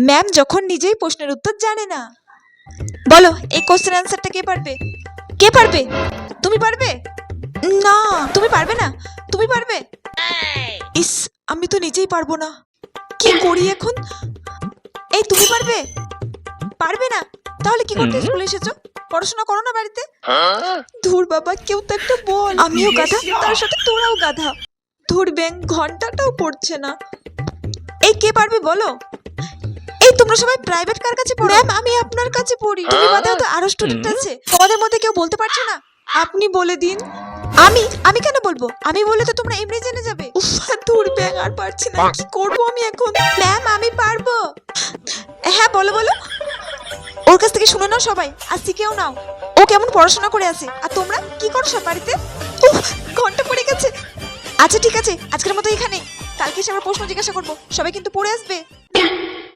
Ma'am যখন নিজেই প্রশ্নের উত্তর জানে না। বলো এই কোশ্চেন অ্যান্সারটা কে পারবে? কে পারবে? তুমি পারবে? না তুমি পারবে না। তুমি পারবে? ইস, আমি তো নিজেই পারবো না, কি করি এখন? এই তুমি পারবে? পারবে না? তাহলে কি করতে স্কুলে এসেছো? পড়াশোনা করো না বাড়িতে? ধুর বাবা, কেউ তো একটা বল। আমিও গাধা, তার সাথে তোরাও গাধা। ধুর ব্যাং, ঘন্টাটাও পড়ছে না। এই কে পারবে বলো? এই তোমরা সবাই প্রাইভেট কার কাছে পড়ো? ম্যাম আমি আপনার কাছে পড়ি। তুমি বাদেও তো আরো স্টুডেন্ট আছে, তোমাদের মধ্যে কেউ বলতে পারছে না? আপনি বলে দিন। আমি কেন বলবো? আমি বললে তো তোমরা এমনি জেনে যাবে। উফ, ধুর ব্যাং, আর পারছি না, কি করবো আমি এখন? ম্যাম আমি পারবো। হ্যাঁ বলো বলো। ওর কাছ থেকে শুনে নাও সবাই, আর শিখেও নাও ও কেমন পড়াশোনা করে আছে। আর তোমরা কি করো সব বাড়িতে? উফ, ঘন্টা পড়ে গেছে। আচ্ছা ঠিক আছে, আজকের মতো এখানে। কালকে এসে আমরা প্রশ্ন জিজ্ঞাসা করবো, সবাই কিন্তু পড়ে আসবে।